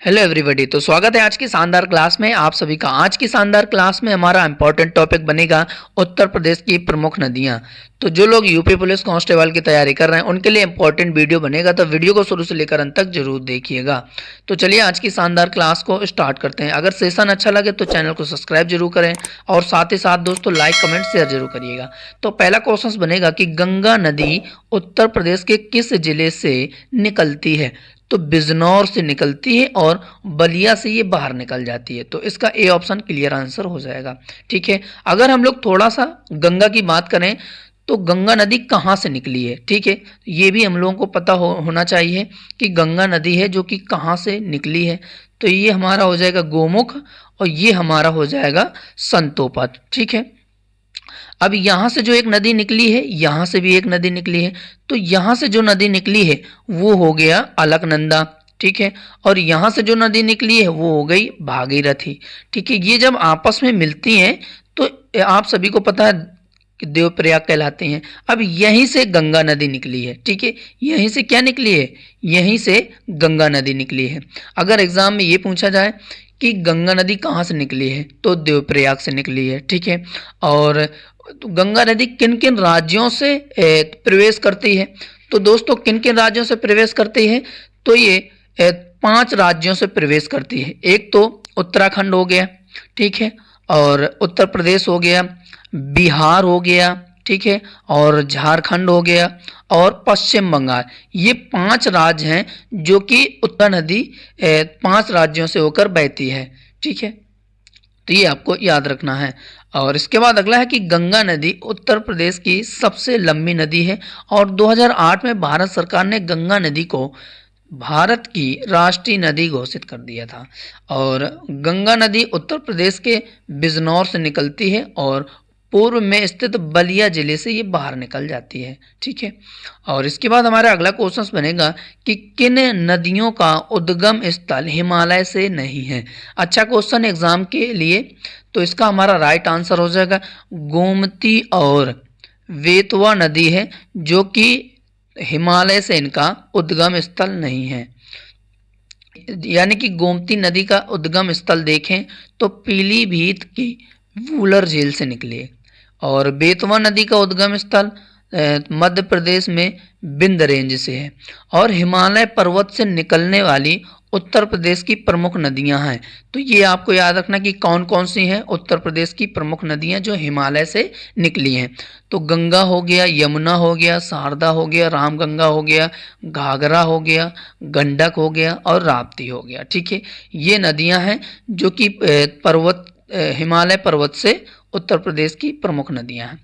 Hello everybody. तो स्वागत है आज की शानदार क्लास में आप सभी का। आज की शानदार क्लास में हमारा इंपॉर्टेंट टॉपिक बनेगा उत्तर प्रदेश की प्रमुख नदियां। तो जो लोग यूपी पुलिस कांस्टेबल की तैयारी कर रहे हैं उनके लिए इंपॉर्टेंट वीडियो बनेगा, तो वीडियो को शुरू से लेकर अंत तक जरूर देखिएगा। तो चलिए आज की शानदार क्लास को स्टार्ट करते हैं। अगर सेशन अच्छा लगे तो चैनल को सब्सक्राइब जरूर करें और साथ ही साथ दोस्तों लाइक कमेंट शेयर जरूर करिएगा। तो पहला क्वेश्चन बनेगा कि गंगा नदी उत्तर प्रदेश के किस जिले से निकलती है? तो बिजनौर से निकलती है और बलिया से ये बाहर निकल जाती है। तो इसका ए ऑप्शन क्लियर आंसर हो जाएगा। ठीक है, अगर हम लोग थोड़ा सा गंगा की बात करें तो गंगा नदी कहाँ से निकली है? ठीक है, ये भी हम लोगों को पता होना चाहिए कि गंगा नदी है जो कि कहाँ से निकली है। तो ये हमारा हो जाएगा गोमुख और ये हमारा हो जाएगा संतोपत। ठीक है, अब यहाँ से जो एक नदी निकली है, यहाँ से भी एक नदी निकली है, तो यहाँ से जो नदी निकली है वो हो गया अलकनंदा। ठीक है, और यहाँ से जो नदी निकली है वो हो गई भागीरथी। ठीक है, ये जब आपस में मिलती हैं तो आप सभी को पता है कि देवप्रयाग कहलाते हैं। अब यहीं से गंगा नदी निकली है। ठीक है, यहीं से क्या निकली है? यहीं से गंगा नदी निकली है। अगर एग्जाम में ये पूछा जाए कि गंगा नदी कहाँ से निकली है तो देवप्रयाग से निकली है। ठीक है, और तो गंगा नदी किन किन राज्यों से प्रवेश करती है? तो दोस्तों किन किन राज्यों से प्रवेश करती है? तो ये 5 राज्यों से प्रवेश करती है। एक तो उत्तराखंड हो गया, ठीक है, और उत्तर प्रदेश हो गया, बिहार हो गया, ठीक है, और झारखंड हो गया और पश्चिम बंगाल। ये 5 राज्य हैं जो कि उत्तर नदी 5 राज्यों से होकर बहती है। ठीक है, तो ये आपको याद रखना है। और इसके बाद अगला है कि गंगा नदी उत्तर प्रदेश की सबसे लंबी नदी है और 2008 में भारत सरकार ने गंगा नदी को भारत की राष्ट्रीय नदी घोषित कर दिया था। और गंगा नदी उत्तर प्रदेश के बिजनौर से निकलती है और पूर्व में स्थित बलिया जिले से ये बाहर निकल जाती है। ठीक है, और इसके बाद हमारा अगला क्वेश्चन बनेगा कि किन नदियों का उद्गम स्थल हिमालय से नहीं है? अच्छा क्वेश्चन एग्जाम के लिए। तो इसका हमारा राइट आंसर हो जाएगा गोमती और वेतवा नदी है जो कि हिमालय से इनका उद्गम स्थल नहीं है। यानी कि गोमती नदी का उद्गम स्थल देखें तो पीलीभीत की वूलर झील से निकली और बेतवा नदी का उद्गम स्थल मध्य प्रदेश में बिंद रेंज से है। और हिमालय पर्वत से निकलने वाली उत्तर प्रदेश की प्रमुख नदियां हैं। तो ये आपको याद रखना कि कौन कौन सी हैं उत्तर प्रदेश की प्रमुख नदियां जो हिमालय से निकली हैं। तो गंगा हो गया, यमुना हो गया, शारदा हो गया, रामगंगा हो गया, घाघरा हो गया, गंडक हो गया और राप्ती हो गया। ठीक है, ये नदियां हैं जो कि हिमालय पर्वत से उत्तर प्रदेश की प्रमुख नदियां हैं।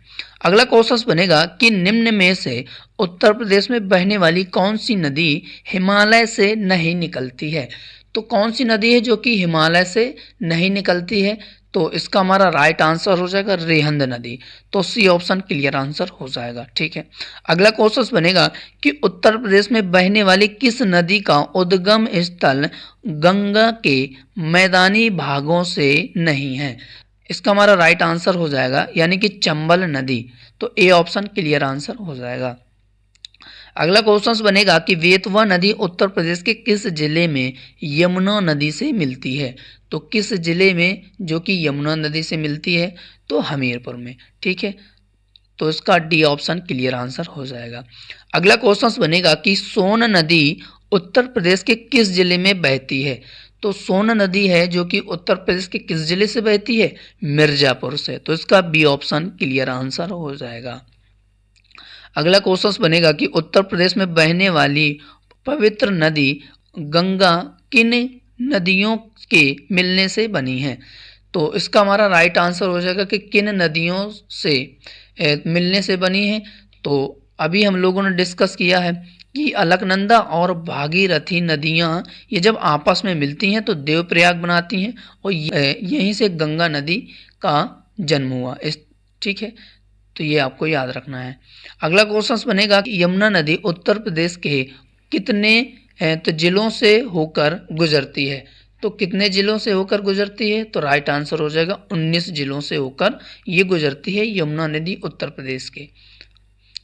अगला क्वेश्चन बनेगा कि निम्न में से उत्तर प्रदेश में बहने वाली कौन सी नदी हिमालय से नहीं निकलती है? तो कौन सी नदी है जो कि हिमालय से नहीं निकलती है? तो इसका हमारा राइट आंसर हो जाएगा रेहंद नदी। तो सी ऑप्शन क्लियर आंसर हो जाएगा। ठीक है, अगला क्वेश्चन बनेगा कि उत्तर प्रदेश में बहने वाली किस नदी का उद्गम स्थल गंगा के मैदानी भागों से नहीं है? इसका हमारा राइट आंसर हो जाएगा यानी कि चंबल नदी। तो ए ऑप्शन क्लियर आंसर हो जाएगा। अगला क्वेश्चन बनेगा कि वेतवा नदी उत्तर प्रदेश के किस जिले में यमुना नदी से मिलती है? तो किस जिले में जो कि यमुना नदी से मिलती है? तो हमीरपुर में। ठीक है, तो इसका डी ऑप्शन क्लियर आंसर हो जाएगा। अगला क्वेश्चन बनेगा कि सोन नदी उत्तर प्रदेश के किस जिले में बहती है? तो सोन नदी है जो कि उत्तर प्रदेश के किस जिले से बहती है? मिर्जापुर से। तो इसका बी ऑप्शन क्लियर आंसर हो जाएगा। अगला क्वेश्चन बनेगा कि उत्तर प्रदेश में बहने वाली पवित्र नदी गंगा किन नदियों के मिलने से बनी है? तो इसका हमारा राइट आंसर हो जाएगा कि किन नदियों से मिलने से बनी है। तो अभी हम लोगों ने डिस्कस किया है कि अलकनंदा और भागीरथी नदियां ये जब आपस में मिलती हैं तो देवप्रयाग बनाती हैं और यहीं से गंगा नदी का जन्म हुआ। ठीक है, तो ये आपको याद रखना है। अगला क्वेश्चन बनेगा कि यमुना नदी उत्तर प्रदेश के कितने तो जिलों से होकर गुजरती है? तो कितने जिलों से होकर गुजरती है? तो राइट आंसर हो जाएगा 19 जिलों से होकर ये गुजरती है यमुना नदी उत्तर प्रदेश के।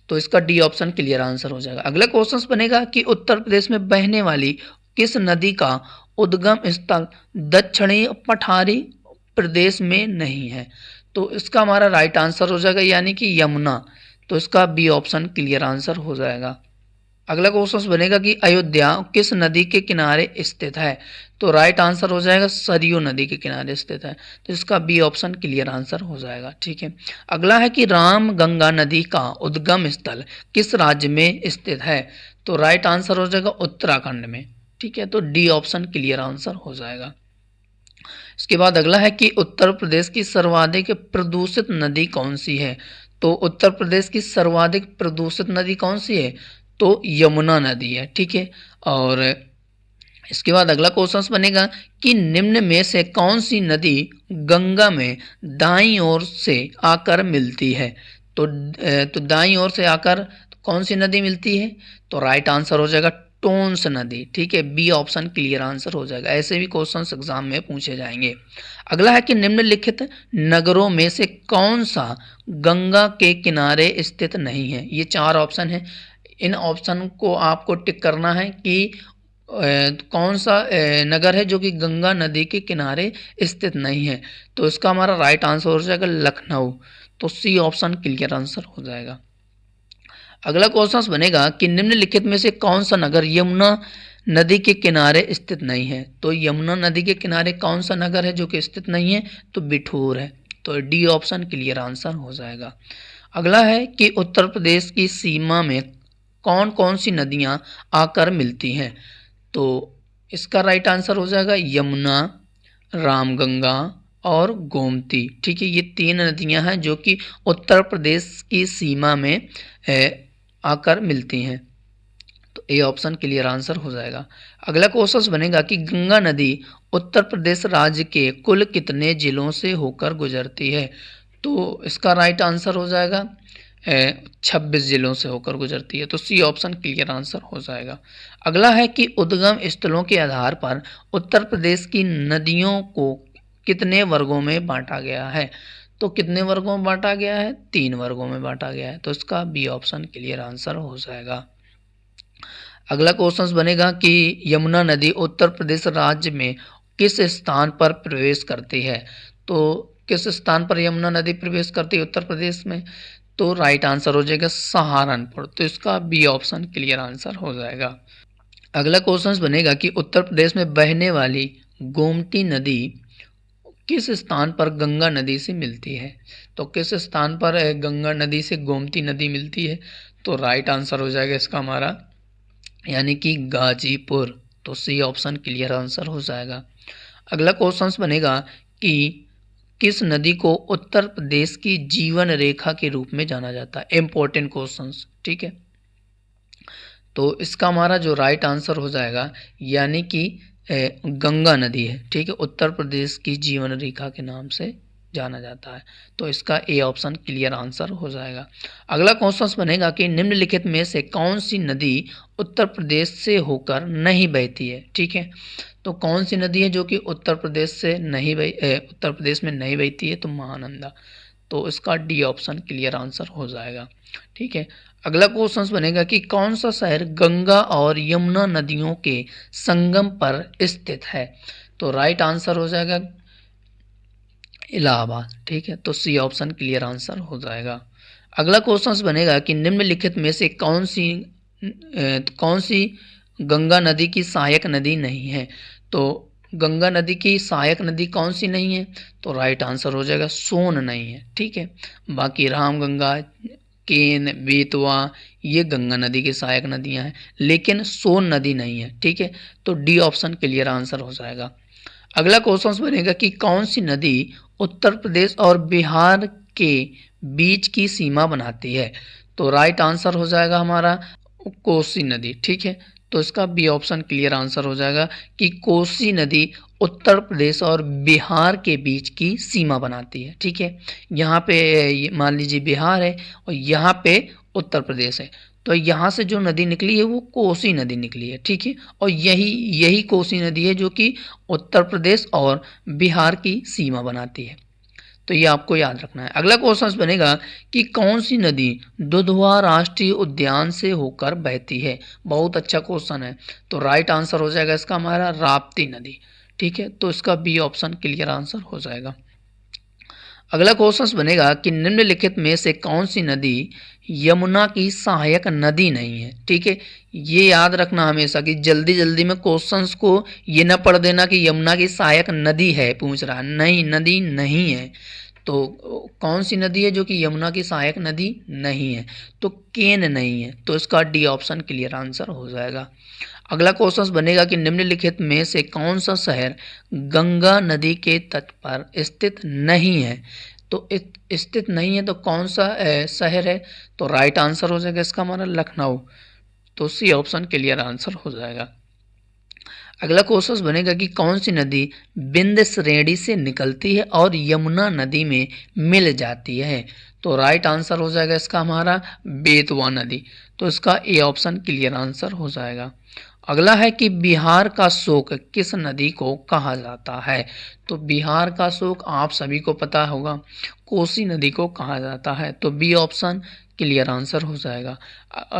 तो इसका डी ऑप्शन क्लियर आंसर हो जाएगा। अगला क्वेश्चन बनेगा कि उत्तर प्रदेश में बहने वाली किस नदी का उद्गम स्थल दक्षिणी पठारी प्रदेश में नहीं है। तो इसका हमारा राइट आंसर हो जाएगा यानी कि यमुना। तो इसका बी ऑप्शन क्लियर आंसर हो जाएगा। अगला क्वेश्चन बनेगा कि अयोध्या किस नदी के किनारे स्थित है। तो राइट आंसर हो जाएगा सरयू नदी के किनारे स्थित है। तो इसका बी ऑप्शन क्लियर आंसर हो जाएगा। ठीक है, अगला है कि राम गंगा नदी का उद्गम स्थल किस राज्य में स्थित है। तो राइट आंसर हो जाएगा उत्तराखंड में। ठीक है, तो डी ऑप्शन क्लियर आंसर हो जाएगा। इसके बाद अगला है कि उत्तर प्रदेश की सर्वाधिक प्रदूषित नदी कौन सी है। तो उत्तर प्रदेश की सर्वाधिक प्रदूषित नदी कौन सी है। तो यमुना नदी है। ठीक है, और इसके बाद अगला क्वेश्चन बनेगा कि निम्न में से कौन सी नदी गंगा में दाईं ओर से आकर मिलती है। तो दाईं ओर से आकर कौन सी नदी मिलती है। तो राइट आंसर हो जाएगा टोंस नदी। ठीक है, बी ऑप्शन क्लियर आंसर हो जाएगा। ऐसे भी क्वेश्चंस एग्जाम में पूछे जाएंगे। अगला है कि निम्नलिखित नगरों में से कौन सा गंगा के किनारे स्थित नहीं है। ये 4 ऑप्शन है। इन ऑप्शन को आपको टिक करना है कि कौन सा नगर है जो कि गंगा नदी के किनारे स्थित नहीं है। तो इसका हमारा राइट आंसर हो जाएगा लखनऊ। तो सी ऑप्शन क्लियर आंसर हो जाएगा। अगला क्वेश्चन बनेगा कि निम्नलिखित में से कौन सा नगर यमुना नदी के किनारे स्थित नहीं है। तो यमुना नदी के किनारे कौन सा नगर है जो कि स्थित नहीं है। तो बिठूर है। तो डी ऑप्शन क्लियर आंसर हो जाएगा। अगला है कि उत्तर प्रदेश की सीमा में कौन कौन सी नदियां आकर मिलती हैं। तो इसका राइट आंसर हो जाएगा यमुना, रामगंगा और गोमती। ठीक है, ये 3 नदियां हैं जो कि उत्तर प्रदेश की सीमा में आकर मिलती हैं। तो ए ऑप्शन क्लियर आंसर हो जाएगा। अगला क्वेश्चन बनेगा कि गंगा नदी उत्तर प्रदेश राज्य के कुल कितने जिलों से होकर गुजरती है। तो इसका राइट आंसर हो जाएगा 26 जिलों से होकर गुजरती है। तो सी ऑप्शन क्लियर आंसर हो जाएगा। अगला है कि उद्गम स्थलों के आधार पर उत्तर प्रदेश की नदियों को कितने वर्गों में बांटा गया है। तो कितने वर्गों में बांटा गया है। 3 वर्गों में बांटा गया है। तो इसका बी ऑप्शन क्लियर आंसर हो जाएगा। अगला क्वेश्चन बनेगा कि यमुना नदी उत्तर प्रदेश राज्य में किस स्थान पर प्रवेश करती है। तो किस स्थान पर यमुना नदी प्रवेश करती है उत्तर प्रदेश में। तो राइट आंसर हो जाएगा सहारनपुर। तो इसका बी ऑप्शन क्लियर आंसर हो जाएगा। अगला क्वेश्चन बनेगा कि उत्तर प्रदेश में बहने वाली गोमती नदी किस स्थान पर गंगा नदी से मिलती है। तो किस स्थान पर गंगा नदी से गोमती नदी मिलती है। तो राइट आंसर हो जाएगा इसका हमारा यानी कि गाजीपुर। तो सी ऑप्शन क्लियर आंसर हो जाएगा। अगला क्वेश्चन बनेगा कि किस नदी को उत्तर प्रदेश की जीवन रेखा के रूप में जाना जाता है। Important questions. ठीक है, तो इसका हमारा जो राइट आंसर हो जाएगा यानी कि गंगा नदी है। ठीक है, उत्तर प्रदेश की जीवन रेखा के नाम से जाना जाता है। तो इसका ए ऑप्शन क्लियर आंसर हो जाएगा। अगला क्वेश्चन बनेगा कि निम्नलिखित में से कौन सी नदी उत्तर प्रदेश से होकर नहीं बहती है। ठीक है, तो कौन सी नदी है जो कि उत्तर प्रदेश से नहीं उत्तर प्रदेश में नहीं बहती है। तो महानंदा। तो इसका डी ऑप्शन क्लियर आंसर हो जाएगा। ठीक है, अगला क्वेश्चन बनेगा कि कौन सा शहर गंगा और यमुना नदियों के संगम पर स्थित है। तो राइट आंसर हो जाएगा इलाहाबाद। ठीक है, तो सी ऑप्शन क्लियर आंसर हो जाएगा। अगला क्वेश्चन बनेगा कि निम्नलिखित में से कौन सी गंगा नदी की सहायक नदी नहीं है। तो गंगा नदी की सहायक नदी कौन सी नहीं है। तो राइट आंसर हो जाएगा सोन नहीं है। ठीक है, बाकी रामगंगा, केन, बेतवा ये गंगा नदी की सहायक नदियां हैं, लेकिन सोन नदी नहीं है। ठीक है, तो डी ऑप्शन क्लियर आंसर हो जाएगा। अगला क्वेश्चन बनेगा कि कौन सी नदी उत्तर प्रदेश और बिहार के बीच की सीमा बनाती है। तो राइट आंसर हो जाएगा हमारा कोसी नदी। ठीक है, तो इसका बी ऑप्शन क्लियर आंसर हो जाएगा कि कोसी नदी उत्तर प्रदेश और बिहार के बीच की सीमा बनाती है। ठीक है, यहाँ पे मान लीजिए बिहार है और यहाँ पे उत्तर प्रदेश है। तो यहाँ से जो नदी निकली है वो कोसी नदी निकली है। ठीक है, और यही कोसी नदी है जो कि उत्तर प्रदेश और बिहार की सीमा बनाती है। तो ये आपको याद रखना है। अगला क्वेश्चन बनेगा कि कौन सी नदी दुधवा राष्ट्रीय उद्यान से होकर बहती है। बहुत अच्छा क्वेश्चन है। तो राइट आंसर हो जाएगा इसका हमारा राप्ती नदी। ठीक है, तो इसका बी ऑप्शन क्लियर आंसर हो जाएगा। अगला क्वेश्चन बनेगा कि निम्नलिखित में से कौन सी नदी यमुना की सहायक नदी नहीं है। ठीक है, ये याद रखना हमेशा कि जल्दी जल्दी में क्वेश्चंस को ये न पढ़ देना कि यमुना की सहायक नदी है पूछ रहा है, नहीं, नदी नहीं है। तो कौन सी नदी है जो कि यमुना की सहायक नदी नहीं है? तो केन नहीं है, तो इसका डी ऑप्शन क्लियर आंसर हो जाएगा। अगला क्वेश्चन बनेगा कि निम्नलिखित में से कौन सा शहर गंगा नदी के तट पर स्थित नहीं है। तो स्थित नहीं है तो कौन सा शहर है? तो राइट आंसर हो जाएगा इसका हमारा लखनऊ। तो सी ऑप्शन क्लियर आंसर हो जाएगा। अगला क्वेश्चन बनेगा कि कौन सी नदी विंध्य श्रेणी से निकलती है और यमुना नदी में मिल जाती है। तो राइट आंसर हो जाएगा इसका हमारा बेतवा नदी। तो इसका ए ऑप्शन क्लियर आंसर हो जाएगा। अगला है कि बिहार का शोक किस नदी को कहा जाता है। तो बिहार का शोक आप सभी को पता होगा, कोसी नदी को कहा जाता है। तो बी ऑप्शन क्लियर आंसर हो जाएगा।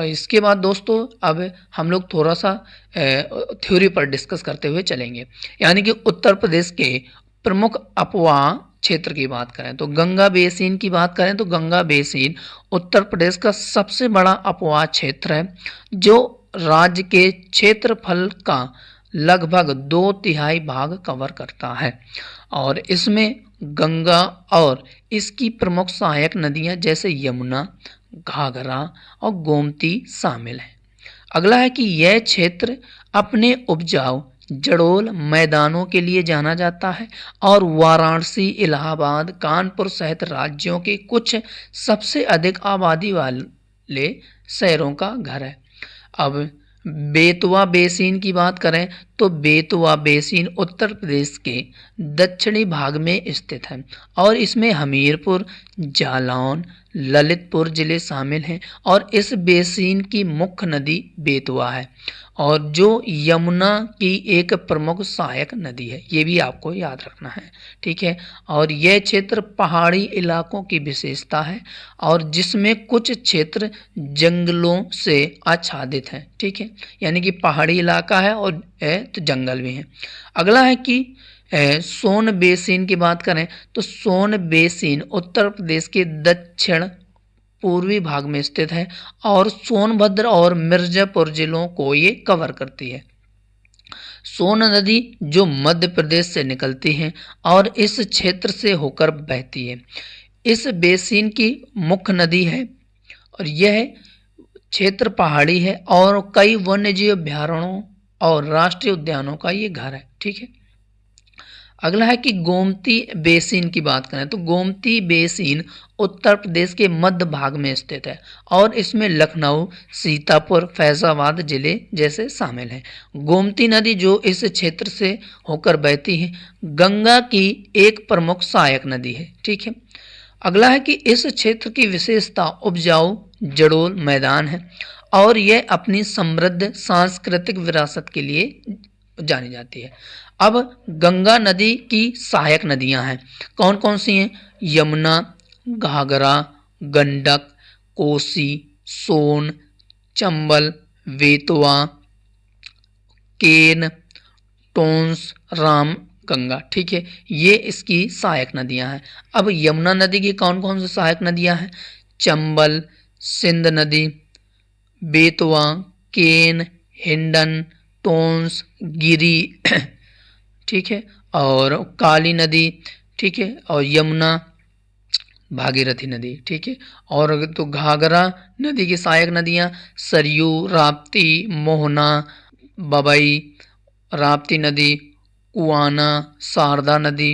इसके बाद दोस्तों अब हम लोग थोड़ा सा थ्योरी पर डिस्कस करते हुए चलेंगे। यानी कि उत्तर प्रदेश के प्रमुख अपवाह क्षेत्र की बात करें तो गंगा बेसिन की बात करें तो गंगा बेसिन उत्तर प्रदेश का सबसे बड़ा अपवाह क्षेत्र है, जो राज्य के क्षेत्रफल का लगभग 2/3 भाग कवर करता है। और इसमें गंगा और इसकी प्रमुख सहायक नदियां जैसे यमुना, घाघरा और गोमती शामिल हैं। अगला है कि यह क्षेत्र अपने उपजाऊ जड़ोल मैदानों के लिए जाना जाता है और वाराणसी, इलाहाबाद, कानपुर सहित राज्यों के कुछ सबसे अधिक आबादी वाले शहरों का घर है। अब बेतवा बेसिन की बात करें तो बेतवा बेसिन उत्तर प्रदेश के दक्षिणी भाग में स्थित है और इसमें हमीरपुर, जालौन, ललितपुर जिले शामिल हैं और इस बेसिन की मुख्य नदी बेतवा है और जो यमुना की एक प्रमुख सहायक नदी है। ये भी आपको याद रखना है। ठीक है, और यह क्षेत्र पहाड़ी इलाकों की विशेषता है और जिसमें कुछ क्षेत्र जंगलों से आच्छादित हैं। ठीक है, यानी कि पहाड़ी इलाका है और तो जंगल भी हैं। अगला है कि सोन बेसिन की बात करें तो सोन बेसिन उत्तर प्रदेश के दक्षिण पूर्वी भाग में स्थित है और सोनभद्र और मिर्जापुर जिलों को ये कवर करती है। सोन नदी जो मध्य प्रदेश से निकलती है और इस क्षेत्र से होकर बहती है। इस बेसिन की मुख्य नदी है और यह क्षेत्र पहाड़ी है और कई वन्यजीव अभयारण्यों और राष्ट्रीय उद्यानों का ये घर है। ठीक है, अगला है कि गोमती बेसिन की बात करें तो गोमती बेसिन उत्तर प्रदेश के मध्य भाग में स्थित है और इसमें लखनऊ, सीतापुर, फैजाबाद जिले जैसे शामिल हैं। गोमती नदी जो इस क्षेत्र से होकर बहती है गंगा की एक प्रमुख सहायक नदी है। ठीक है, अगला है कि इस क्षेत्र की विशेषता उपजाऊ जड़ोल मैदान है और यह अपनी समृद्ध सांस्कृतिक विरासत के लिए जानी जाती है। अब गंगा नदी की सहायक नदियां हैं, कौन कौन सी हैं? यमुना, घाघरा, गंडक, कोसी, सोन, चंबल, बेतवा, केन, टोंस, राम गंगा। ठीक है, ये इसकी सहायक नदियां हैं। अब यमुना नदी की कौन कौन सी सहायक नदियां हैं? चंबल, सिंध नदी, बेतवा, केन, हिंडन, टोंस, गिरी ठीक है, और काली नदी। ठीक है, और यमुना, भागीरथी नदी। ठीक है, और तो घाघरा नदी की सहायक नदियां सरयू, राप्ती, मोहना, बबई, राप्ती नदी, कुआना, शारदा नदी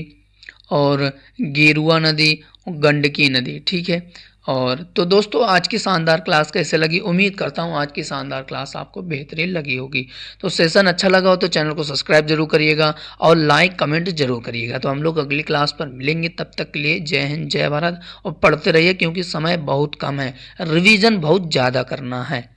और गेरुआ नदी, गंडकी नदी। ठीक है, और तो दोस्तों आज की शानदार क्लास कैसे लगी? उम्मीद करता हूँ आज की शानदार क्लास आपको बेहतरीन लगी होगी। तो सेशन अच्छा लगा हो तो चैनल को सब्सक्राइब जरूर करिएगा और लाइक कमेंट जरूर करिएगा। तो हम लोग अगली क्लास पर मिलेंगे, तब तक के लिए जय हिंद, जय भारत। और पढ़ते रहिए क्योंकि समय बहुत कम है, रिवीजन बहुत ज़्यादा करना है।